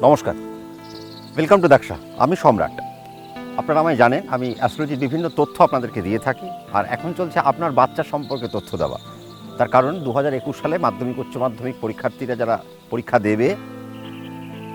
নমস্কার, welcome to দাক্ষা। আমি সম্রাট। আপনারা আমায় জানেন, আমি অ্যাস্ট্রোলজির বিভিন্ন তথ্য আপনাদেরকে দিয়ে থাকি। আর এখন চলছে আপনার বাচ্চা সম্পর্কে তথ্য দেওয়া। তার কারণ 2021 সালে মাধ্যমিক উচ্চ মাধ্যমিক পরীক্ষার্থীরা যারা পরীক্ষা দেবে,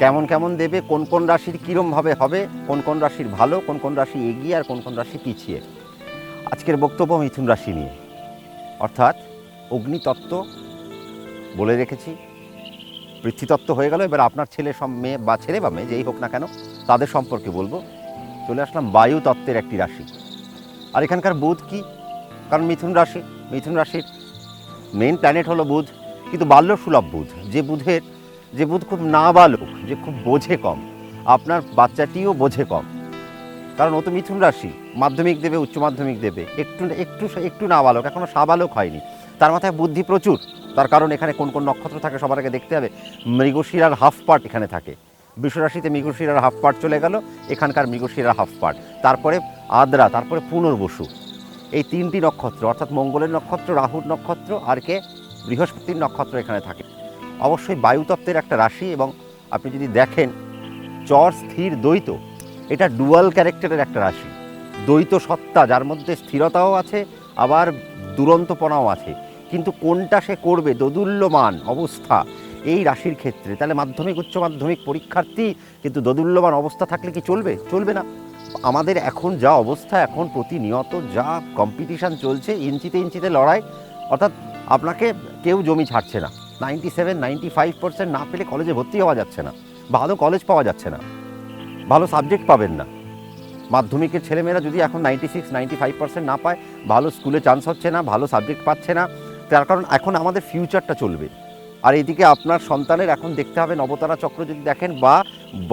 কেমন কেমন দেবে, কোন কোন রাশির কীরমভাবে হবে, কোন কোন রাশির ভালো, কোন কোন রাশি এগিয়ে আর কোন কোন রাশি পিছিয়ে। আজকের বক্তব্য মিথুন রাশি নিয়ে, অর্থাৎ অগ্নিতত্ত্ব বলে রেখেছি, পৃথ্বীতত্ত্ব হয়ে গেল। এবার আপনার ছেলে মেয়ে বা ছেলে বা মেয়ে যেই হোক না কেন তাদের সম্পর্কে বলবো। চলে আসলাম বায়ু তত্ত্বের একটি রাশি। আর এখানকার বুধ কি? কারণ মিথুন রাশির মেইন প্ল্যানেট হলো বুধ, কিন্তু বাল্য সুলভ বুধ, যে বুধ খুব নাবালক, যে খুব বোঝে কম। আপনার বাচ্চাটিও বোঝে কম, কারণ ও তো মিথুন রাশি, মাধ্যমিক দেবে, উচ্চ মাধ্যমিক দেবে, একটু নাবালক, এখনও সাবালক হয়নি। তার মাথায় বুদ্ধি প্রচুর। তার কারণ এখানে কোন কোন নক্ষত্র থাকে সবার আগে দেখতে হবে। মৃগশিরার হাফ পার্ট এখানে থাকে। বৃষরাশিতে মৃগশিরার হাফ পার্ট চলে গেল, এখানকার মৃগশিরার হাফ পার্ট, তারপরে আদ্রা, তারপরে পুনর্বসু। এই তিনটি নক্ষত্র, অর্থাৎ মঙ্গলের নক্ষত্র, রাহুর নক্ষত্র আর বৃহস্পতির নক্ষত্র এখানে থাকে। অবশ্যই বায়ুতত্ত্বের একটা রাশি। এবং আপনি যদি দেখেন চর স্থির দ্বৈত, এটা ডুয়াল ক্যারেক্টারের একটা রাশি। দ্বৈত সত্তা, যার মধ্যে স্থিরতাও আছে আবার দুরন্তপনাও আছে। কিন্তু কোনটা সে করবে, দোদুল্যমান অবস্থা এই রাশির ক্ষেত্রে। তাহলে মাধ্যমিক উচ্চ মাধ্যমিক পরীক্ষার্থী কিন্তু দোদুল্যমান অবস্থা থাকলে কি চলবে না। আমাদের এখন যা অবস্থা, এখন প্রতিনিয়ত যা কম্পিটিশান চলছে, ইঞ্চিতে লড়াই, অর্থাৎ আপনাকে কেউ জমি ছাড়ছে না। 97-95% না পেলে কলেজে ভর্তি হওয়া যাচ্ছে না, ভালো কলেজ পাওয়া যাচ্ছে না, ভালো সাবজেক্ট পাবেন না। মাধ্যমিকের ছেলেমেয়েরা যদি এখন 96-95% না পায়, ভালো স্কুলে চান্স হচ্ছে না, ভালো সাবজেক্ট পাচ্ছে না। তার কারণ এখন আমাদের ফিউচারটা চলবে। আর এদিকে আপনার সন্তানের এখন দেখতে হবে নবতারা চক্র যদি দেখেন, বা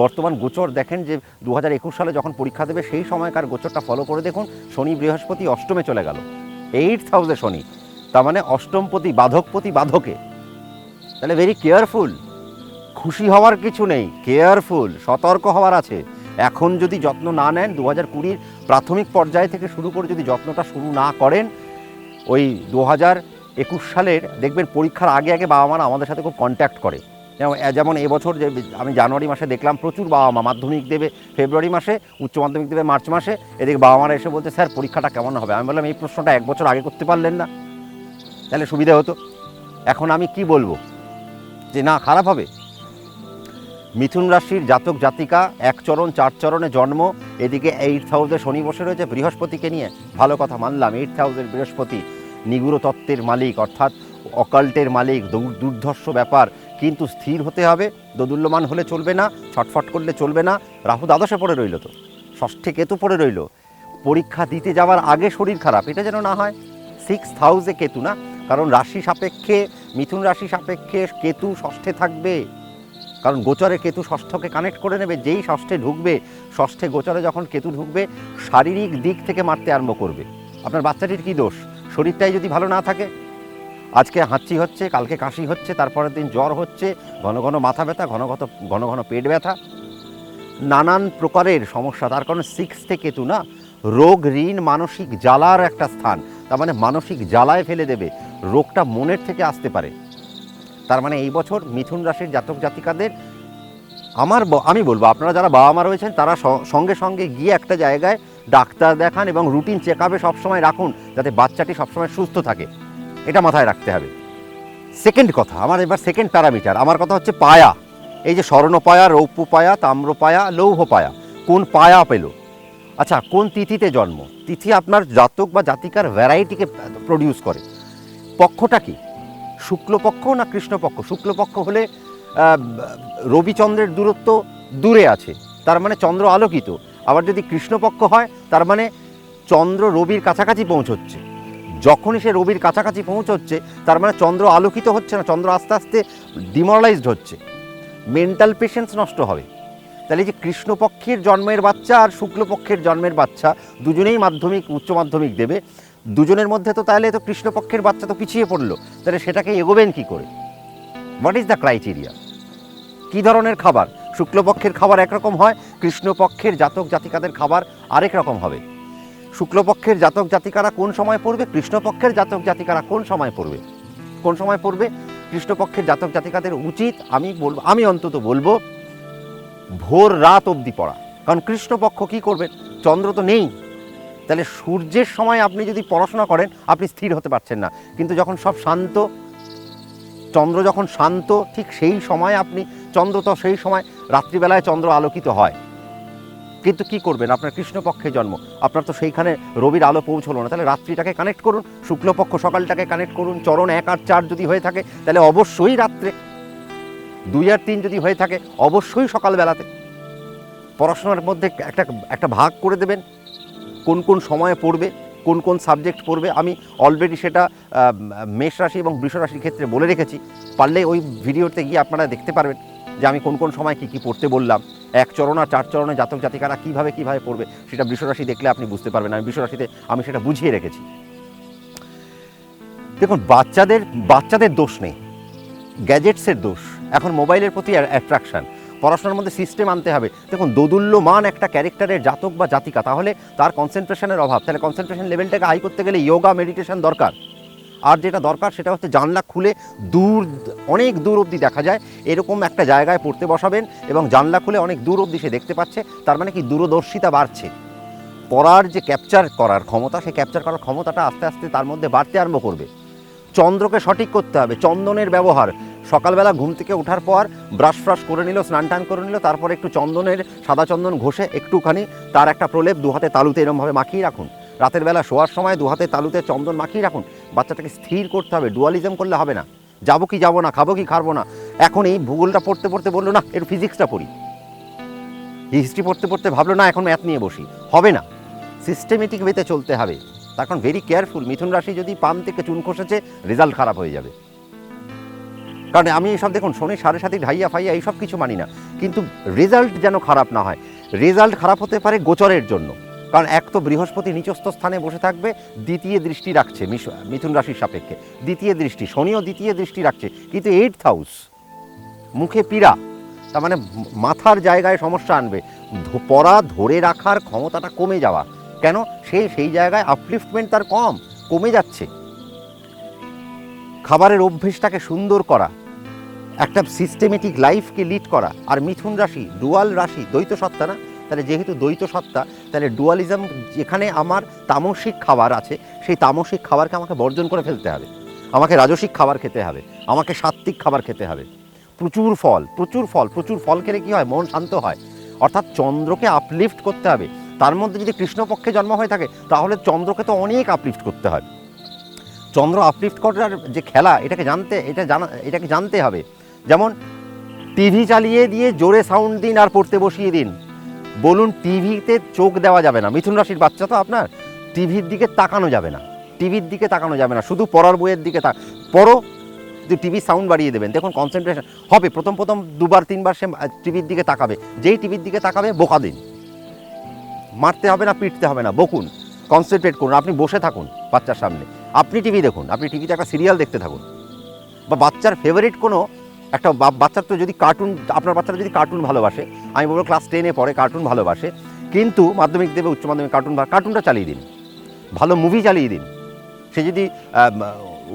বর্তমান গোচর দেখেন, যে 2021 সালে যখন পরীক্ষা দেবে সেই সময়কার গোচরটা ফলো করে দেখুন। শনি বৃহস্পতি অষ্টমে চলে গেল, 8th হাউসে শনি, তার মানে অষ্টমপতি বাধকপতি বাধকে। তাহলে ভেরি কেয়ারফুল। খুশি হওয়ার কিছু নেই, কেয়ারফুল, সতর্ক হওয়ার আছে। এখন যদি যত্ন না নেন, 2020 প্রাথমিক পর্যায় থেকে শুরু করে যদি যত্নটা শুরু না করেন, ওই 2021 সালের দেখবেন পরীক্ষার আগে বাবা মারা আমাদের সাথে খুব কন্ট্যাক্ট করে। যেমন এবছর যে আমি জানুয়ারি মাসে দেখলাম প্রচুর বাবা মা মাধ্যমিক দেবে ফেব্রুয়ারি মাসে, উচ্চ মাধ্যমিক দেবে মার্চ মাসে, এদিকে বাবা মারা এসে বলছে স্যার পরীক্ষাটা কেমন হবে। আমি বললাম এই প্রশ্নটা 1 বছর আগে করতে পারলেন না, তাহলে সুবিধা হতো। এখন আমি কি বলবো যে না, খারাপ হবে। মিথুন রাশির জাতক জাতিকা 1 চরণ 4 চরণে জন্ম, এদিকে 8th হাউসে শনি বসে রয়েছে বৃহস্পতিকে নিয়ে। ভালো কথা মানলাম, 8th হাউসের বৃহস্পতি নিগুড় তত্ত্বের মালিক, অর্থাৎ অকাল্টের মালিক, দুর্ধর্ষ ব্যাপার। কিন্তু স্থির হতে হবে, দোদুল্যমান হলে চলবে না, ছটফট করলে চলবে না। রাহু দ্বাদশে পড়ে রইল, তো ষষ্ঠে কেতু পড়ে রইল। পরীক্ষা দিতে যাওয়ার আগে শরীর খারাপ, এটা যেন না হয়। 6th হাউসে কেতু না, কারণ রাশি সাপেক্ষে, মিথুন রাশি সাপেক্ষে কেতু ষষ্ঠে থাকবে। কারণ গোচরে কেতু ষষ্ঠকে কানেক্ট করে নেবে। যেই ষষ্ঠে ঢুকবে, ষষ্ঠে গোচরে যখন কেতু ঢুকবে, শারীরিক দিক থেকে মারতে আরম্ভ করবে। আপনার বাচ্চাটির কী দোষ? শরীরটাই যদি ভালো না থাকে, আজকে হাঁচি হচ্ছে, কালকে কাশি হচ্ছে, তারপরের দিন জ্বর হচ্ছে, ঘন ঘন মাথা ব্যথা, ঘন ঘন পেট ব্যথা, নানান প্রকারের সমস্যা। তার কারণ 6th কেতু না, রোগ ঋণ মানসিক জ্বালার একটা স্থান। তার মানে মানসিক জ্বালায় ফেলে দেবে, রোগটা মনের থেকে আসতে পারে। তার মানে এই বছর মিথুন রাশির জাতক জাতিকাদের আমি বলবো, আপনারা যারা বাবা মা রয়েছেন তারা সঙ্গে সঙ্গে গিয়ে একটা জায়গায় ডাক্তার দেখান এবং রুটিন চেক আপে সবসময় রাখুন, যাতে বাচ্চাটি সবসময় সুস্থ থাকে। এটা মাথায় রাখতে হবে। সেকেন্ড কথা, আমার এবার সেকেন্ড প্যারামিটার, আমার কথা হচ্ছে পায়া। এই যে স্বর্ণ পায়া, রৌপ্য পায়া, তাম্র পায়া, লৌহ পায়া, কোন পায়া পেল? আচ্ছা, কোন তিথিতে জন্ম? তিথি আপনার জাতক বা জাতিকার ভ্যারাইটিকে প্রডিউস করে। পক্ষটা কি, শুক্লপক্ষ না কৃষ্ণপক্ষ? শুক্লপক্ষ হলে রবিচন্দ্রের দূরত্ব দূরে আছে, তার মানে চন্দ্র আলোকিত। আবার যদি কৃষ্ণপক্ষ হয়, তার মানে চন্দ্র রবির কাছাকাছি পৌঁছচ্ছে। যখনই সে রবির কাছাকাছি পৌঁছচ্ছে, তার মানে চন্দ্র আলোকিত হচ্ছে না, চন্দ্র আস্তে আস্তে ডিমোরালাইজড হচ্ছে, মেন্টাল পেশেন্স নষ্ট হবে। তাহলে যে কৃষ্ণপক্ষের জন্মের বাচ্চা আর শুক্লপক্ষের জন্মের বাচ্চা দুজনেই মাধ্যমিক উচ্চ মাধ্যমিক দেবে, দুজনের মধ্যে তো তাহলে তো কৃষ্ণপক্ষের বাচ্চা তো পিছিয়ে পড়লো। তাহলে সেটাকে এগোবেন কি করে? What is the criteria? কী ধরনের খাবার? শুক্লপক্ষের খাবার একরকম হয়, কৃষ্ণপক্ষের জাতক জাতিকাদের খাবার আরেক রকম হবে। শুক্লপক্ষের জাতক জাতিকারা কোন সময় পড়বে, কৃষ্ণপক্ষের জাতক জাতিকারা কোন সময় পড়বে? কৃষ্ণপক্ষের জাতক জাতিকাদের উচিত, আমি অন্তত বলবো ভোর রাত অবধি পড়া। কারণ কৃষ্ণপক্ষ কী করবেন, চন্দ্র তো নেই, তাহলে সূর্যের সময় আপনি যদি পড়াশোনা করেন আপনি স্থির হতে পারছেন না। কিন্তু যখন সব শান্ত, চন্দ্র যখন শান্ত, ঠিক সেই সময় আপনি, চন্দ্র তো সেই সময় রাত্রিবেলায় চন্দ্র আলোকিত হয়, কিন্তু কি করবেন, আপনার কৃষ্ণপক্ষে জন্ম, আপনার তো সেইখানে রবির আলো পৌঁছলো না, তাহলে রাত্রিটাকে কানেক্ট করুন, শুক্লপক্ষ সকালটাকে কানেক্ট করুন। চরণ 1 আর 4 যদি হয়ে থাকে তাহলে অবশ্যই রাত্রে, 2 আর 3 যদি হয়ে থাকে অবশ্যই সকালবেলাতে। পড়াশোনার মধ্যে একটা ভাগ করে দেবেন, কোন কোন সময়ে পড়বে, কোন কোন সাবজেক্ট পড়বে। আমি অলরেডি সেটা মেষ রাশি এবং বৃষ রাশির ক্ষেত্রে বলে রেখেছি, পারলে ওই ভিডিওতে গিয়ে আপনারা দেখতে পারবেন যে আমি কোন কোন সময় কী কী পড়তে বললাম। 1 চরণ আর 4 চরণে জাতক জাতিকারা কীভাবে পড়বে সেটা বৃষ রাশি দেখলে আপনি বুঝতে পারবেন। আমি বৃষ রাশিতে আমি সেটা বুঝিয়ে রেখেছি। দেখুন, বাচ্চাদের দোষ নেই, গ্যাজেটসের দোষ। এখন মোবাইলের প্রতি অ্যাট্রাকশান, পড়াশোনার মধ্যে সিস্টেম আনতে হবে। দেখুন, দোদুল্যমান একটা ক্যারেক্টারের জাতক বা জাতিকা, তাহলে তার কনসেন্ট্রেশনের অভাব, তাহলে কনসেন্ট্রেশন লেভেলটাকে হাই করতে গেলে যোগা মেডিটেশন দরকার। আর যেটা দরকার সেটা হচ্ছে জানলা খুলে অনেক দূর অবধি দেখা যায় এরকম একটা জায়গায় পড়তে বসাবেন, এবং জানলা খুলে অনেক দূর অবধি সে দেখতে পাচ্ছে, তার মানে কি দূরদর্শিতা বাড়ছে। পড়ার যে ক্যাপচার করার ক্ষমতা, সেই ক্যাপচার করার ক্ষমতাটা আস্তে আস্তে তার মধ্যে বাড়তে আরম্ভ করবে। চন্দ্রকে সঠিক করতে হবে, চন্দনের ব্যবহার। সকালবেলা ঘুম থেকে ওঠার পর ব্রাশ ফ্রাশ করে নিল, স্নান টান করে নিল, তারপরে একটু চন্দনের, সাদা চন্দন ঘষে একটুখানি তার একটা প্রলেপ 2 হাতে তালুতে এরমভাবে মাখিয়ে রাখুন। রাতের বেলা শোয়ার সময় 2 হাতে তালুতে চন্দন মাখিয়ে রাখুন। বাচ্চাটাকে স্থির করতে হবে, ডুয়ালিজম করলে হবে না, যাবো কি যাবো না, খাবো কি খাবো না। এখন এই ভূগোলটা পড়তে পড়তে বললো না একটু ফিজিক্সটা পড়ি, হিস্ট্রি পড়তে পড়তে ভাবলো না এখন ম্যাথ নিয়ে বসি, হবে না। সিস্টেমেটিক ওয়েতে চলতে হবে। তার কারণ ভেরি কেয়ারফুল, মিথুন রাশি যদি পান থেকে চুন খসেছে রেজাল্ট খারাপ হয়ে যাবে। কারণ আমি এইসব দেখুন শনি 7.5 ঢাইয়া ফাইয়া এইসব কিছু মানি না, কিন্তু রেজাল্ট যেন খারাপ না হয়। রেজাল্ট খারাপ হতে পারে গোচরের জন্য, কারণ এক তো বৃহস্পতি নিচস্থ স্থানে বসে থাকবে, দ্বিতীয় দৃষ্টি রাখছে মিথুন রাশির সাপেক্ষে, দ্বিতীয় দৃষ্টি, শনিও দ্বিতীয় দৃষ্টি রাখছে, কিন্তু 8th হাউস, মুখে পীড়া, তার মানে মাথার জায়গায় সমস্যা আনবে, পড়া ধরে রাখার ক্ষমতাটা কমে যাওয়া। কেন, সেই জায়গায় আপলিফটমেন্ট তার কমে যাচ্ছে। খাবারের অভ্যেসটাকে সুন্দর করা, একটা সিস্টেমেটিক লাইফকে লিড করা। আর মিথুন রাশি ডুয়াল রাশি, দ্বৈত সত্তা না, তাহলে যেহেতু দ্বৈত সত্তা, তাহলে ডুয়ালিজম, যেখানে আমার তামসিক খাবার আছে সেই তামসিক খাবারকে আমাকে বর্জন করে ফেলতে হবে, আমাকে রাজসিক খাবার খেতে হবে, আমাকে সাত্ত্বিক খাবার খেতে হবে। প্রচুর ফল খেলে কী হয়, মন শান্ত হয়। অর্থাৎ চন্দ্রকে আপলিফট করতে হবে। তার মধ্যে যদি কৃষ্ণপক্ষে জন্ম হয়ে থাকে তাহলে চন্দ্রকে তো অনেক আপলিফট করতে হয়। চন্দ্র আপলিফট করার যে খেলা, এটাকে জানতে হবে। যেমন টিভি চালিয়ে দিয়ে জোরে সাউন্ড দিন আর পড়তে বসিয়ে দিন, বলুন টিভিতে চোখ দেওয়া যাবে না। মিথুন রাশির বাচ্চা তো আপনার, টিভির দিকে তাকানো যাবে না, শুধু পড়ার বইয়ের দিকে পড়ো, কিন্তু টিভির সাউন্ড বাড়িয়ে দেবেন। দেখুন কনসেন্ট্রেশন হবে, প্রথম 2বার 3বার সে টিভির দিকে তাকাবে, যেই টিভির দিকে তাকাবে বোকা দিন, মারতে হবে না, পিটতে হবে না, বকুন, কনসেন্ট্রেট করুন। আপনি বসে থাকুন বাচ্চার সামনে, আপনি টিভি দেখুন, আপনি টিভিতে একটা সিরিয়াল দেখতে থাকুন, বা বাচ্চার ফেভারিট কোনো একটা, বাচ্চার তো যদি কার্টুন, আপনার বাচ্চারা যদি কার্টুন ভালোবাসে, আমি বলবো ক্লাস 10-এ পড়ে কার্টুন ভালোবাসে, কিন্তু মাধ্যমিক দেবে, উচ্চ মাধ্যমিক কার্টুনটা চালিয়ে দিন, ভালো মুভি চালিয়ে দিন। সে যদি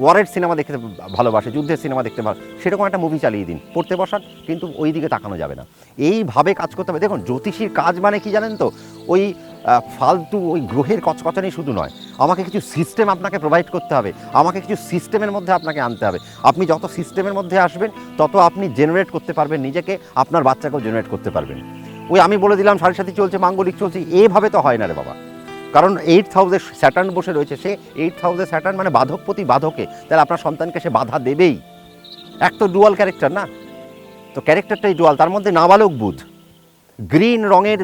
ওয়ারের সিনেমা দেখতে ভালোবাসে, যুদ্ধের সিনেমা দেখতে সেরকম একটা মুভি চালিয়ে দিন, পড়তে বসান, কিন্তু ওই দিকে তাকানো যাবে না। এইভাবে কাজ করতে হবে। দেখুন জ্যোতিষীর কাজ মানে কি জানেন তো, ওই ফালতু ওই গ্রহের কচকচানি শুধু নয়, আমাকে কিছু সিস্টেম আপনাকে প্রোভাইড করতে হবে, আমাকে কিছু সিস্টেমের মধ্যে আপনাকে আনতে হবে। আপনি যত সিস্টেমের মধ্যে আসবেন তত আপনি জেনারেট করতে পারবেন নিজেকে, আপনার বাচ্চাকেও জেনারেট করতে পারবেন। ওই আমি বলে দিলাম সাড়ে সাথী চলছে, মাঙ্গলিক চলছে, এভাবে তো হয় না রে বাবা। কারণ 8th হাউসে স্যাটার্ন বসে রয়েছে, সে 8th হাউসে স্যাটার্ন মানে বাধকপতি বাধকে, তাহলে আপনার সন্তানকে সে বাধা দেবেই। এক তো ডুয়াল ক্যারেক্টার না, তো ক্যারেক্টারটাই ডুয়াল, তার মধ্যে নাবালক বুধ, গ্রিন রঙের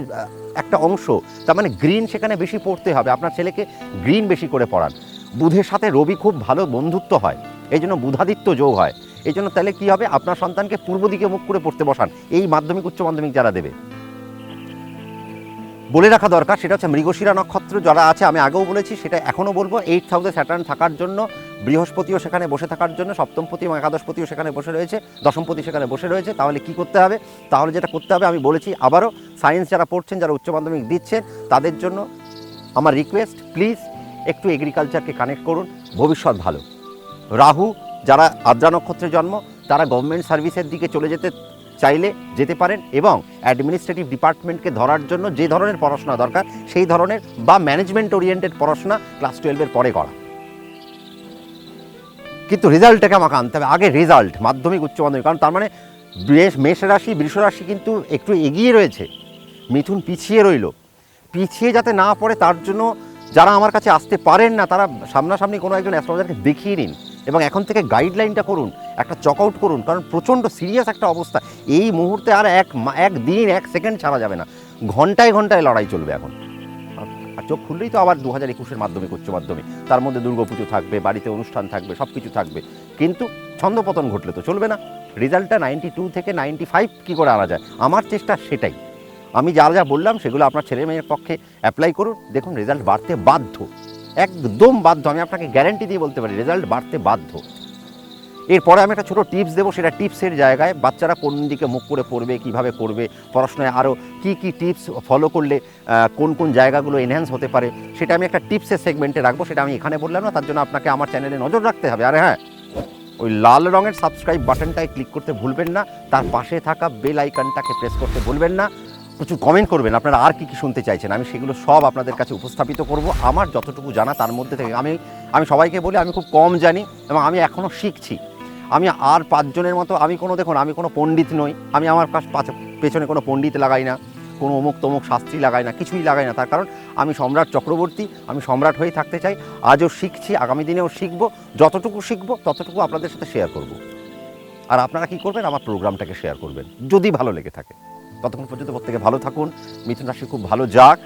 একটা অংশ, তার মানে গ্রিন সেখানে বেশি পড়তে হবে। আপনার ছেলেকে গ্রিন বেশি করে পড়ান। বুধের সাথে রবি খুব ভালো বন্ধুত্ব হয়, এই জন্য বুধাদিত্য যোগ হয়। এই জন্য তাহলে কী হবে, আপনার সন্তানকে পূর্ব দিকে মুখ করে পড়তে বসান, এই মাধ্যমিক উচ্চ মাধ্যমিক যারা দেবে। বলে রাখা দরকার, সেটা হচ্ছে মৃগশিরা নক্ষত্র যারা আছে, আমি আগেও বলেছি, সেটা এখনও বলবো, 8th হাউসে স্যাটার্ন থাকার জন্য, বৃহস্পতিও সেখানে বসে থাকার জন্য, সপ্তমপতি এবং একাদশপতিও সেখানে বসে রয়েছে, দশমপতি সেখানে বসে রয়েছে। তাহলে কি করতে হবে, তাহলে যেটা করতে হবে আমি বলেছি আবারও, সায়েন্স যারা পড়ছেন, যারা উচ্চ মাধ্যমিক দিচ্ছেন, তাদের জন্য আমার রিকোয়েস্ট, প্লিজ একটু এগ্রিকালচারকে কানেক্ট করুন, ভবিষ্যৎ ভালো। রাহু যারা আদ্রা নক্ষত্রে জন্ম, তারা গভর্নমেন্ট সার্ভিসের দিকে চলে যেতে চাইলে যেতে পারেন এবং অ্যাডমিনিস্ট্রেটিভ ডিপার্টমেন্টকে ধরার জন্য যে ধরনের পড়াশোনা দরকার সেই ধরনের বা ম্যানেজমেন্ট ওরিয়েন্টেড পড়াশোনা ক্লাস 12-এর পরে করা। কিন্তু রেজাল্টটাকে আমাকে আনতে হবে আগে, রেজাল্ট মাধ্যমিক উচ্চ মাধ্যমিক, কারণ তার মানে মেষ রাশি বৃষ রাশি কিন্তু একটু এগিয়ে রয়েছে, মিথুন পিছিয়ে রইল। পিছিয়ে যাতে না পড়ে তার জন্য যারা আমার কাছে আসতে পারেন না তারা সামনাসামনি কোনো একজন অ্যাস্ট্রোলজারকে দেখিয়ে নিন এবং এখন থেকে গাইডলাইনটা করুন, একটা চক আউট করুন, কারণ প্রচণ্ড সিরিয়াস একটা অবস্থা। এই মুহূর্তে আর এক দিন 1 সেকেন্ড ছাড়া যাবে না, ঘন্টায় ঘন্টায় লড়াই চলবে এখন। আর চোখ খুললেই তো আবার 2021-এর মাধ্যমিক উচ্চ মাধ্যমিক, তার মধ্যে দুর্গাপুজো থাকবে, বাড়িতে অনুষ্ঠান থাকবে, সব কিছু থাকবে, কিন্তু ছন্দপতন ঘটলে তো চলবে না। রেজাল্টটা 92 থেকে 95 কী করে আনা যায়, আমার চেষ্টা সেটাই। আমি যা যা বললাম সেগুলো আপনার ছেলে মেয়ের পক্ষে অ্যাপ্লাই করুন, দেখুন রেজাল্ট বাড়তে বাধ্য, একদম বাধ্য। আমি আপনাকে গ্যারেন্টি দিয়ে বলতে পারি রেজাল্ট বাড়তে বাধ্য। এরপরে আমি একটা ছোটো টিপস দেবো, সেটা টিপসের জায়গায় বাচ্চারা কোন দিকে মুখ করে পড়বে, কীভাবে করবে, পড়াশোনায় আরও কী কী টিপস ফলো করলে কোন কোন জায়গাগুলো এনহ্যান্স হতে পারে, সেটা আমি একটা টিপসের সেগমেন্টে রাখবো। সেটা আমি এখানে বললাম না, তার জন্য আপনাকে আমার চ্যানেলে নজর রাখতে হবে। আর হ্যাঁ, ওই লাল রঙের সাবস্ক্রাইব বাটনটায় ক্লিক করতে ভুলবেন না, তার পাশে থাকা বেল আইকনটাকে প্রেস করতে ভুলবেন না। প্রচুর কমেন্ট করবেন আপনারা আর কী কী শুনতে চাইছেন, আমি সেগুলো সব আপনাদের কাছে উপস্থাপিত করব আমার যতটুকু জানা তার মধ্যে থেকে। আমি সবাইকে বলি আমি খুব কম জানি এবং আমি এখনও শিখছি। আমি আর 5 জনের মতো দেখুন আমি কোনো পণ্ডিত নই, আমি আমার পেছনে কোনো পণ্ডিত লাগাই না, কোনো অমুক তমুক শাস্ত্রী লাগাই না, কিছুই লাগাই না। তার কারণ আমি সম্রাট চক্রবর্তী, আমি সম্রাট হয়েই থাকতে চাই। আজও শিখছি, আগামী দিনেও শিখব, যতটুকু শিখব ততটুকু আপনাদের সাথে শেয়ার করব। আর আপনারা কী করবেন, আমার প্রোগ্রামটাকে শেয়ার করবেন যদি ভালো লেগে থাকে। ততক্ষণ পর্যন্ত প্রত্যেকে ভালো থাকুন, মিথুন রাশি খুব ভালো যাক।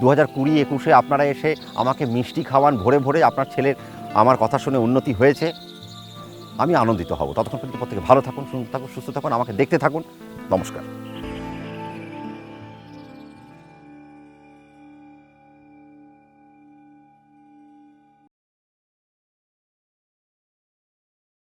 2020-21-এ আপনারা এসে আমাকে মিষ্টি খাওয়ান ভরে ভরে, আপনার ছেলের আমার কথা শুনে উন্নতি হয়েছে, আমি আনন্দিত হব। ততক্ষণ পর্যন্ত প্রত্যেকে ভালো থাকুন, সুন্দর থাকুন, সুস্থ থাকুন, আমাকে দেখতে থাকুন। নমস্কার।